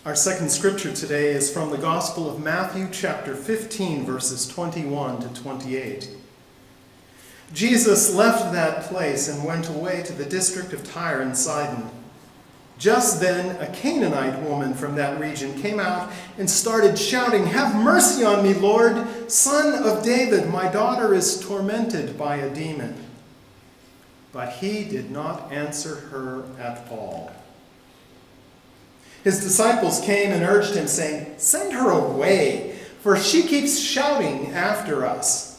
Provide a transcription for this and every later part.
Our second scripture today is from the Gospel of Matthew, chapter 15, verses 21 to 28. Jesus left that place and went away to the district of Tyre and Sidon. Just then, a Canaanite woman from that region came out and started shouting, "Have mercy on me, Lord, Son of David, my daughter is tormented by a demon." But he did not answer her at all. His disciples came and urged him, saying, "Send her away, for she keeps shouting after us."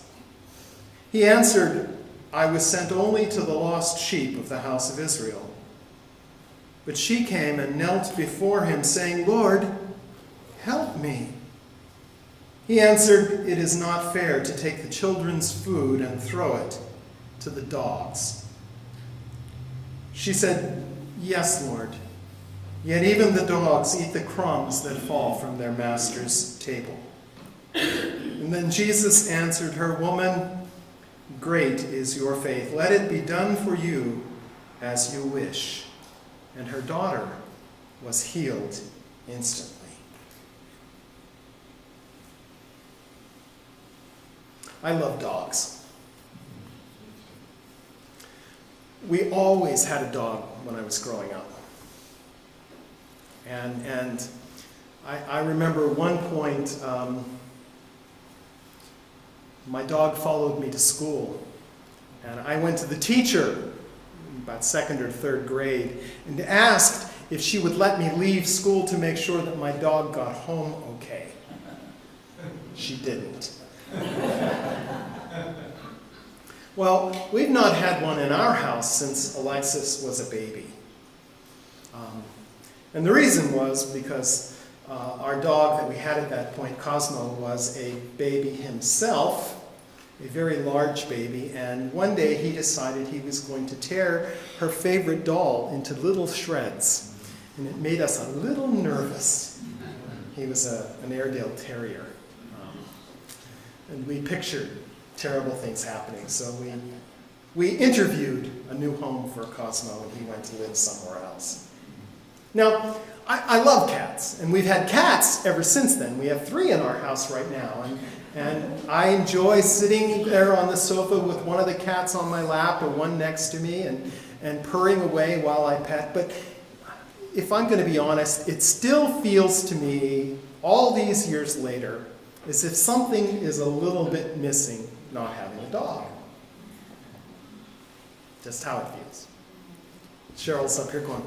He answered, "I was sent only to the lost sheep of the house of Israel." But she came and knelt before him, saying, "Lord, help me." He answered, "It is not fair to take the children's food and throw it to the dogs." She said, "Yes, Lord. Yet even the dogs eat the crumbs that fall from their master's table." And then Jesus answered her, "Woman, great is your faith. Let it be done for you as you wish." And her daughter was healed instantly. I love dogs. We always had a dog when I was growing up. And I remember one point, my dog followed me to school. And I went to the teacher, about second or third grade, and asked if she would let me leave school to make sure that my dog got home okay. She didn't. Well, we've not had one in our house since Alexis was a baby. And the reason was because our dog that we had at that point, Cosmo, was a baby himself, a very large baby, and one day he decided he was going to tear her favorite doll into little shreds, and it made us a little nervous. He was an Airedale Terrier, and we pictured terrible things happening, so we interviewed a new home for Cosmo, and he went to live somewhere else. Now, I love cats, and we've had cats ever since then. We have 3 in our house right now, and I enjoy sitting there on the sofa with one of the cats on my lap or one next to me and purring away while I pet. But if I'm going to be honest, it still feels to me, all these years later, as if something is a little bit missing not having a dog. Just how it feels. Cheryl's up here going,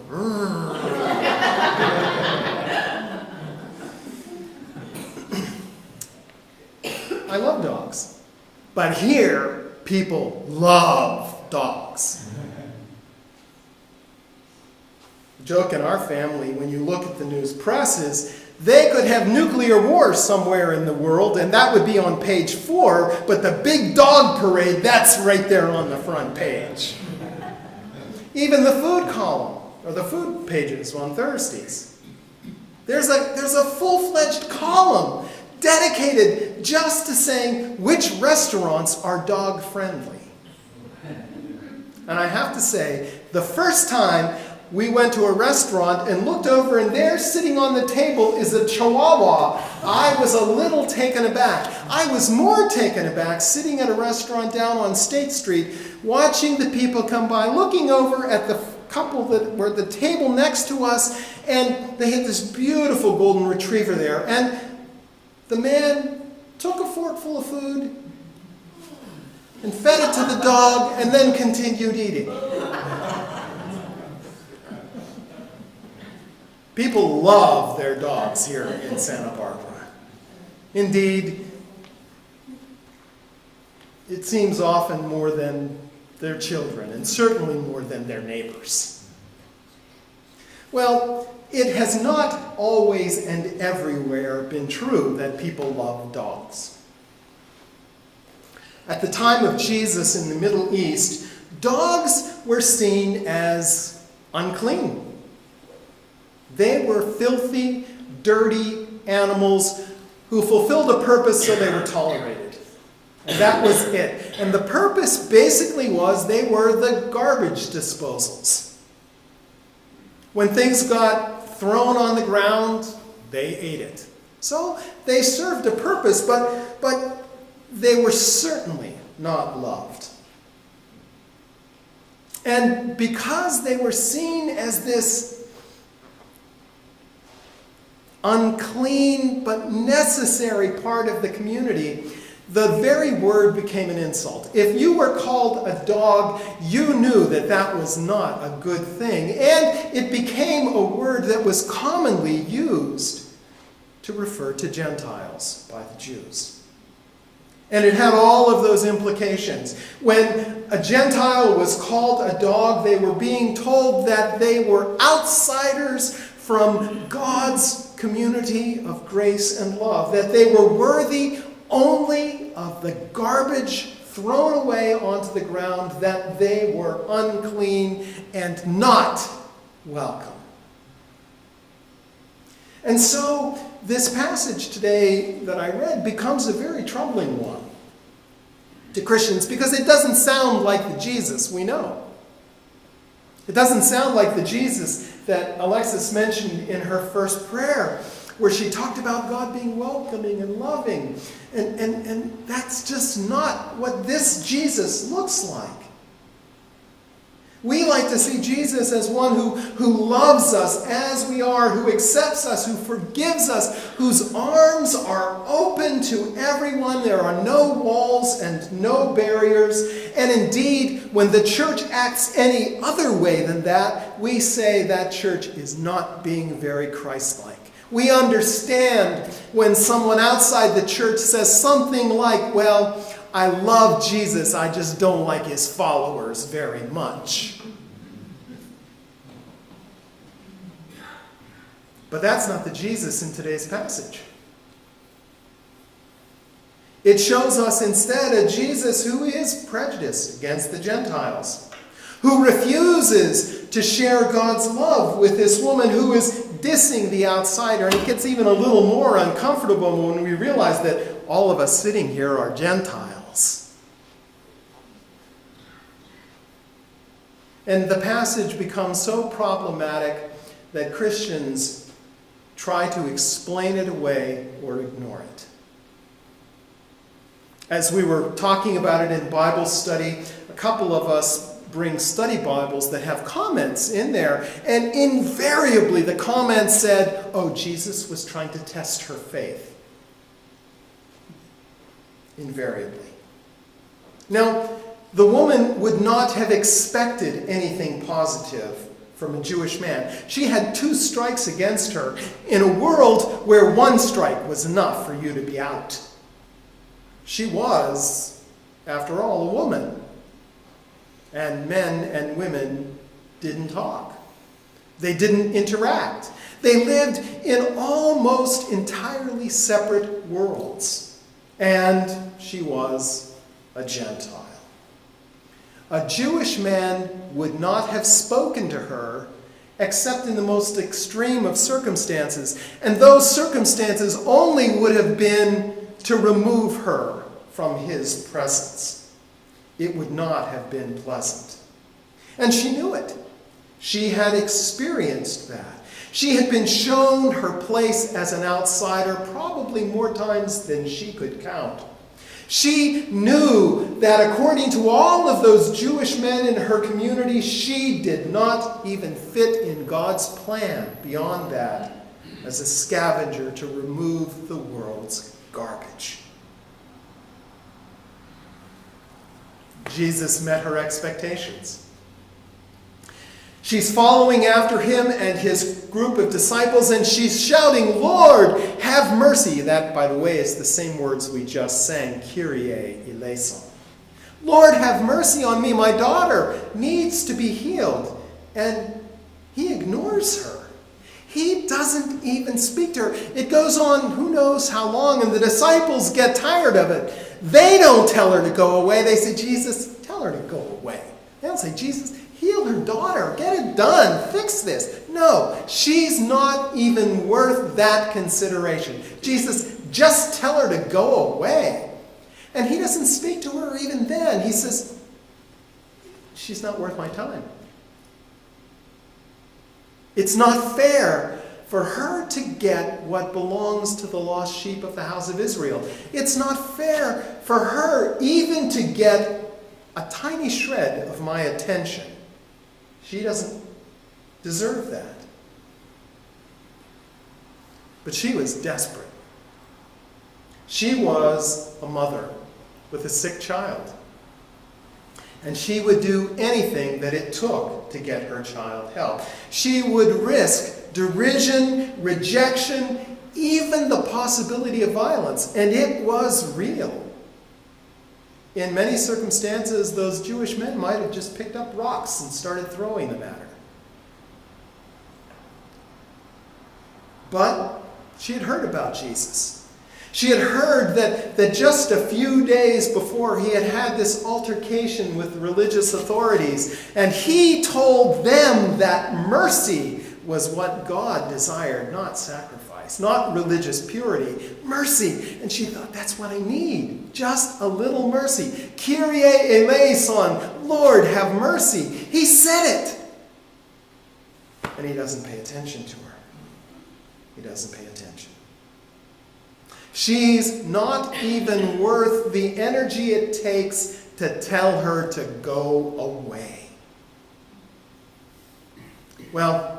I love dogs, but here people love dogs. The joke in our family, when you look at the news press, is they could have nuclear war somewhere in the world, and that would be on page 4, but the big dog parade, that's right there on the front page. Even the food column, or the food pages on Thursdays. There's a full-fledged column dedicated just to saying which restaurants are dog-friendly. And I have to say, the first time we went to a restaurant and looked over, and there sitting on the table is a Chihuahua, I was a little taken aback. I was more taken aback sitting at a restaurant down on State Street, watching the people come by, looking over at the couple that were at the table next to us, and they had this beautiful golden retriever there. And the man took a forkful of food and fed it to the dog and then continued eating. People love their dogs here in Santa Barbara. Indeed, it seems often more than their children, and certainly more than their neighbors. Well, it has not always and everywhere been true that people love dogs. At the time of Jesus in the Middle East, dogs were seen as unclean. They were filthy, dirty animals who fulfilled a purpose, so they were tolerated. And that was it. And the purpose basically was they were the garbage disposals. When things got thrown on the ground, They ate it. So they served a purpose, but they were certainly not loved. And because they were seen as this unclean but necessary part of the community, the very word became an insult. If you were called a dog, you knew that that was not a good thing. And it became a word that was commonly used to refer to Gentiles by the Jews. And it had all of those implications. When a Gentile was called a dog, they were being told that they were outsiders from God's community of grace and love, that they were worthy only of the garbage thrown away onto the ground, that they were unclean and not welcome. And so this passage today that I read becomes a very troubling one to Christians because it doesn't sound like the Jesus we know. It doesn't sound like the Jesus that Alexis mentioned in her first prayer, where she talked about God being welcoming and loving. And that's just not what this Jesus looks like. We like to see Jesus as one who loves us as we are, who accepts us, who forgives us, whose arms are open to everyone. There are no walls and no barriers. And indeed, when the church acts any other way than that, we say that church is not being very Christ-like. We understand when someone outside the church says something like, well, I love Jesus, I just don't like his followers very much. But that's not the Jesus in today's passage. It shows us instead a Jesus who is prejudiced against the Gentiles, who refuses to share God's love with this woman who is dissing the outsider. And it gets even a little more uncomfortable when we realize that all of us sitting here are Gentiles. And the passage becomes so problematic that Christians try to explain it away or ignore it. As we were talking about it in Bible study, a couple of us bring study Bibles that have comments in there, and invariably the comments said, oh, Jesus was trying to test her faith. Invariably. Now, the woman would not have expected anything positive from a Jewish man. She had 2 strikes against her in a world where 1 strike was enough for you to be out. She was, after all, a woman. And men and women didn't talk. They didn't interact. They lived in almost entirely separate worlds. And she was a Gentile. A Jewish man would not have spoken to her except in the most extreme of circumstances. And those circumstances only would have been to remove her from his presence. It would not have been pleasant. And she knew it. She had experienced that. She had been shown her place as an outsider probably more times than she could count. She knew that according to all of those Jewish men in her community, she did not even fit in God's plan beyond that as a scavenger to remove the world's garbage. Jesus met her expectations. She's following after him and his group of disciples, and she's shouting, Lord, have mercy. That, by the way, is the same words we just sang, Kyrie eleison. Lord, have mercy on me. My daughter needs to be healed. And he ignores her. He doesn't even speak to her. It goes on who knows how long, and the disciples get tired of it. They don't tell her to go away. They say, Jesus, tell her to go away. They don't say, Jesus, heal her daughter. Get it done. Fix this. No, she's not even worth that consideration. Jesus, just tell her to go away. And he doesn't speak to her even then. He says, she's not worth my time. It's not fair for her to get what belongs to the lost sheep of the house of Israel. It's not fair for her even to get a tiny shred of my attention. She doesn't deserve that. But she was desperate. She was a mother with a sick child. And she would do anything that it took to get her child help. She would risk derision, rejection, even the possibility of violence. And it was real. In many circumstances, those Jewish men might have just picked up rocks and started throwing them at her. But she had heard about Jesus. She had heard that just a few days before he had had this altercation with religious authorities, and he told them that mercy was what God desired, not sacrifice, not religious purity, mercy. And she thought, that's what I need, just a little mercy. Kyrie eleison, Lord, have mercy. He said it. And he doesn't pay attention to her. He doesn't pay attention. She's not even worth the energy it takes to tell her to go away. Well,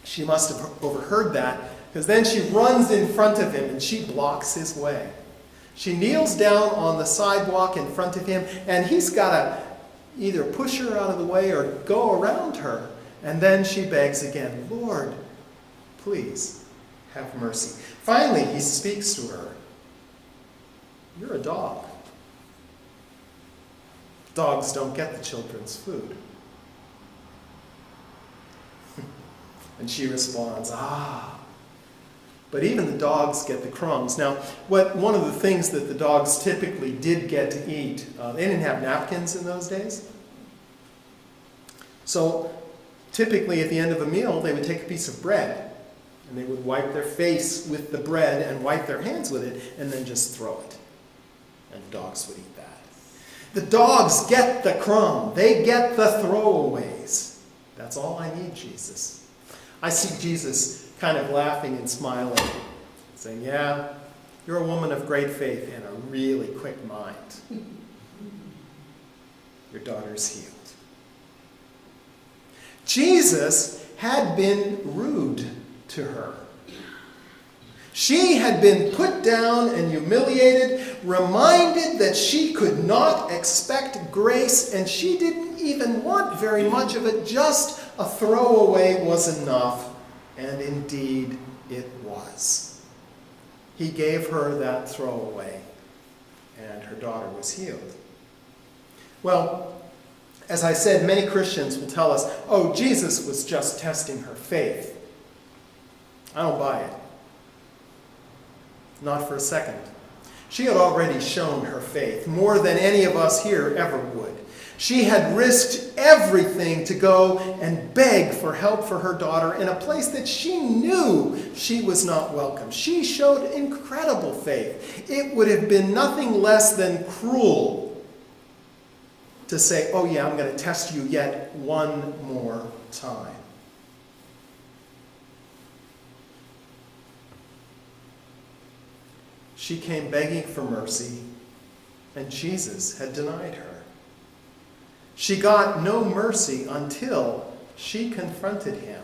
she must have overheard that, because then she runs in front of him and she blocks his way. She kneels down on the sidewalk in front of him, and he's got to either push her out of the way or go around her. And then she begs again, Lord, please have mercy. Finally, he speaks to her. You're a dog. Dogs don't get the children's food. And she responds, but even the dogs get the crumbs. Now, one of the things that the dogs typically did get to eat, they didn't have napkins in those days. So typically at the end of a meal, they would take a piece of bread, and they would wipe their face with the bread and wipe their hands with it, and then just throw it. And dogs would eat that. The dogs get the crumb. They get the throwaways. That's all I need, Jesus. I see Jesus kind of laughing and smiling, saying, yeah, you're a woman of great faith and a really quick mind. Your daughter's healed. Jesus had been rude to her. She had been put down and humiliated, reminded that she could not expect grace, and she didn't even want very much of it. Just a throwaway was enough, and indeed it was. He gave her that throwaway, and her daughter was healed. Well, as I said, many Christians will tell us, oh, Jesus was just testing her faith. I don't buy it. Not for a second. She had already shown her faith more than any of us here ever would. She had risked everything to go and beg for help for her daughter in a place that she knew she was not welcome. She showed incredible faith. It would have been nothing less than cruel to say, oh yeah, I'm going to test you yet one more time. She came begging for mercy, and Jesus had denied her. She got no mercy until she confronted him.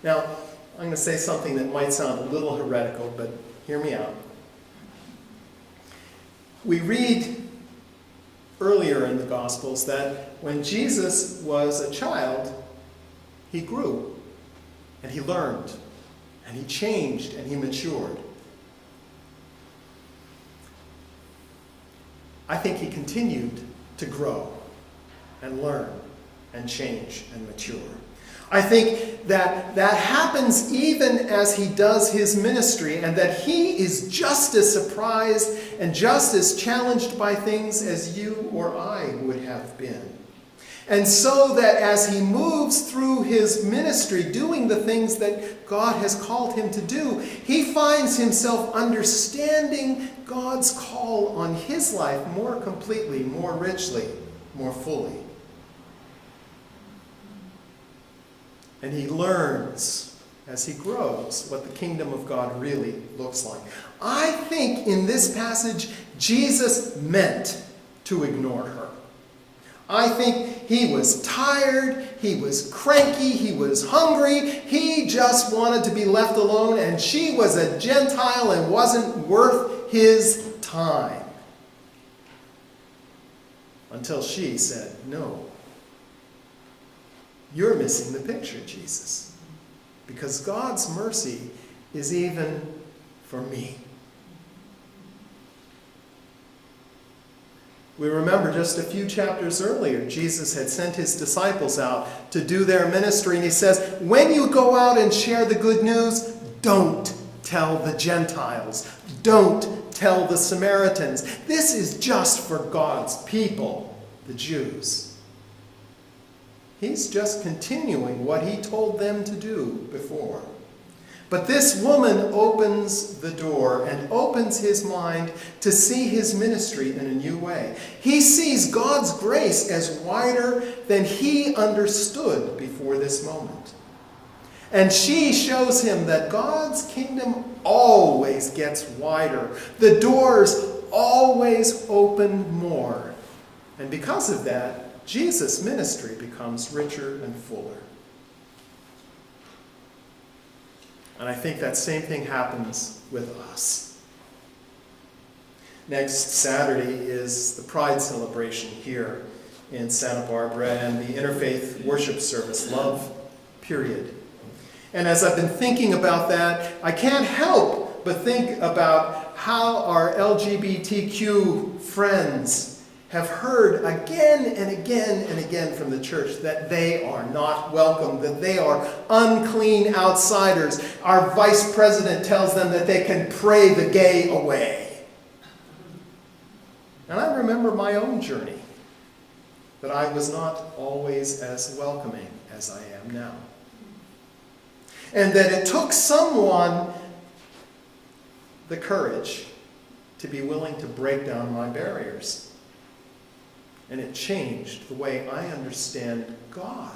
Now, I'm going to say something that might sound a little heretical, but hear me out. We read earlier in the Gospels that when Jesus was a child, he grew, and he learned, and he changed, and he matured. I think he continued to grow and learn and change and mature. I think that happens even as he does his ministry, and that he is just as surprised and just as challenged by things as you or I would have been. And so that as he moves through his ministry, doing the things that God has called him to do, he finds himself understanding God's call on his life more completely, more richly, more fully. And he learns as he grows what the kingdom of God really looks like. I think in this passage, Jesus meant to ignore her. I think he was tired, he was cranky, he was hungry, he just wanted to be left alone, and she was a Gentile and wasn't worth his time. Until she said, "No, you're missing the picture, Jesus. Because God's mercy is even for me." We remember just a few chapters earlier, Jesus had sent his disciples out to do their ministry, and he says, when you go out and share the good news, don't tell the Gentiles. Don't tell the Samaritans. This is just for God's people, the Jews. He's just continuing what he told them to do before. But this woman opens the door and opens his mind to see his ministry in a new way. He sees God's grace as wider than he understood before this moment. And she shows him that God's kingdom always gets wider. The doors always open more. And because of that, Jesus' ministry becomes richer and fuller. And I think that same thing happens with us. Next Saturday is the Pride celebration here in Santa Barbara and the Interfaith Worship Service, Love, Period. And as I've been thinking about that, I can't help but think about how our LGBTQ friends have heard again and again and again from the church that they are not welcome, that they are unclean outsiders. Our vice president tells them that they can pray the gay away. And I remember my own journey, that I was not always as welcoming as I am now. And that it took someone the courage to be willing to break down my barriers. And it changed the way I understand God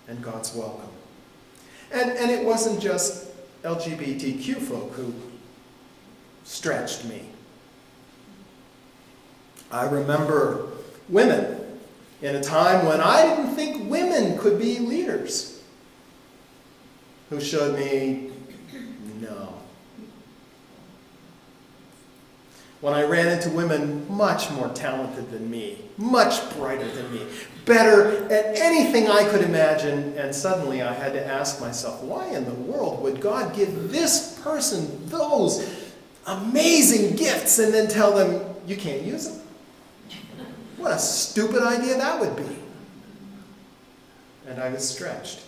and God's welcome. And it wasn't just LGBTQ folk who stretched me. I remember women in a time when I didn't think women could be leaders, who showed me no. When I ran into women much more talented than me, much brighter than me, better at anything I could imagine, and suddenly I had to ask myself, why in the world would God give this person those amazing gifts and then tell them, you can't use them? What a stupid idea that would be. And I was stretched.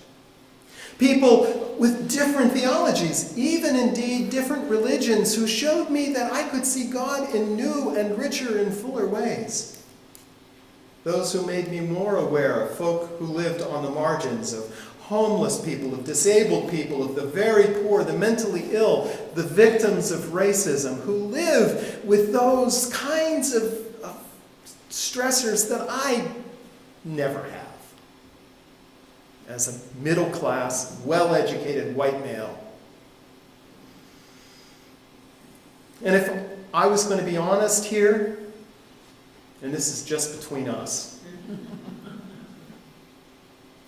People with different theologies, even indeed different religions, who showed me that I could see God in new and richer and fuller ways. Those who made me more aware of folk who lived on the margins, of homeless people, of disabled people, of the very poor, the mentally ill, the victims of racism, who live with those kinds of stressors that I never have. As a middle-class, well-educated white male. And if I was going to be honest here, and this is just between us,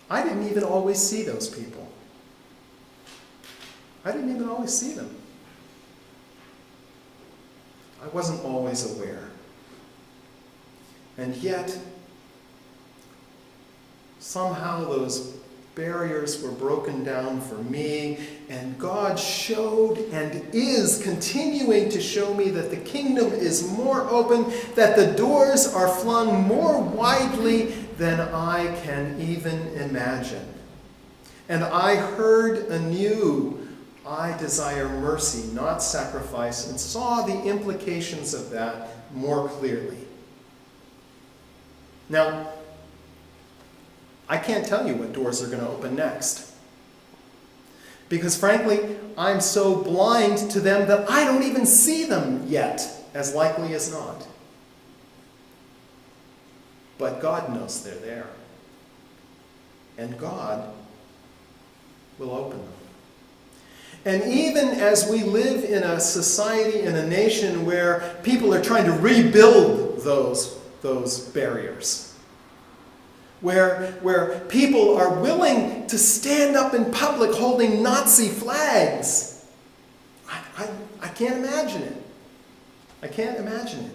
I didn't even always see those people. I didn't even always see them. I wasn't always aware. And yet, somehow those barriers were broken down for me, and God showed and is continuing to show me that the kingdom is more open, that the doors are flung more widely than I can even imagine. And I heard anew, I desire mercy, not sacrifice, and saw the implications of that more clearly. Now, I can't tell you what doors are going to open next. Because frankly, I'm so blind to them that I don't even see them yet, as likely as not. But God knows they're there. And God will open them. And even as we live in a society, in a nation where people are trying to rebuild those barriers, where people are willing to stand up in public holding Nazi flags, I can't imagine it. I can't imagine it.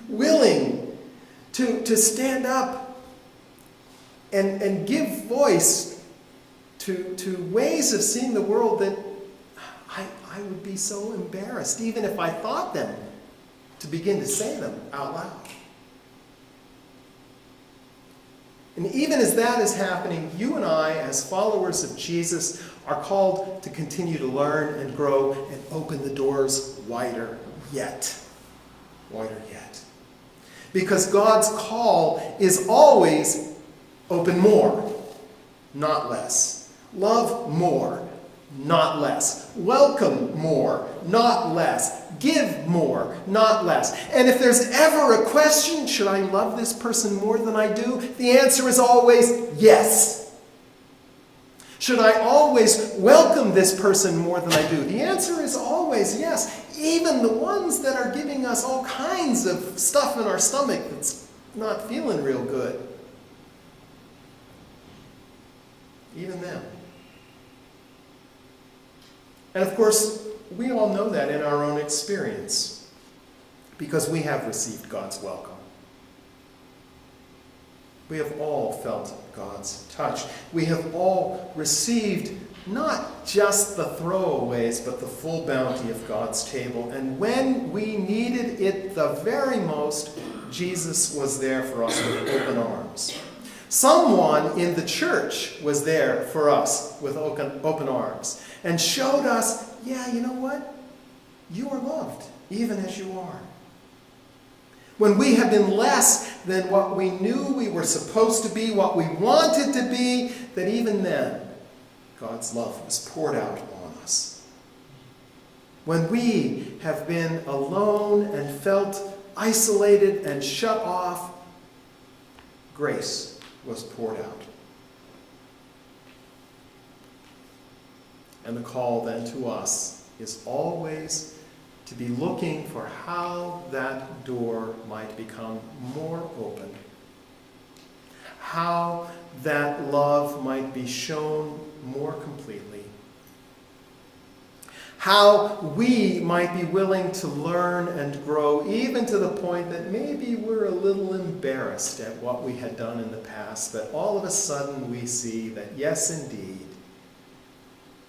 Willing to stand up and give voice to ways of seeing the world that I would be so embarrassed, even if I thought them, to begin to say them out loud. And even as that is happening, you and I, as followers of Jesus, are called to continue to learn and grow and open the doors wider yet. Wider yet. Because God's call is always open more, not less. Love more, not less. Welcome more, not less. Give more, not less. And if there's ever a question, should I love this person more than I do? The answer is always yes. Should I always welcome this person more than I do? The answer is always yes. Even the ones that are giving us all kinds of stuff in our stomach that's not feeling real good. Even them. And of course, we all know that in our own experience, because we have received God's welcome. We have all felt God's touch. We have all received not just the throwaways, but the full bounty of God's table. And when we needed it the very most, Jesus was there for us with open arms. Someone in the church was there for us with open arms and showed us, yeah, you know what? You are loved, even as you are. When we have been less than what we knew we were supposed to be, what we wanted to be, that even then, God's love was poured out on us. When we have been alone and felt isolated and shut off, grace was poured out. And the call then to us is always to be looking for how that door might become more open, how that love might be shown more completely, how we might be willing to learn and grow, even to the point that maybe we're a little embarrassed at what we had done in the past, but all of a sudden we see that, yes, indeed,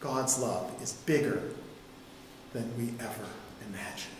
God's love is bigger than we ever imagined.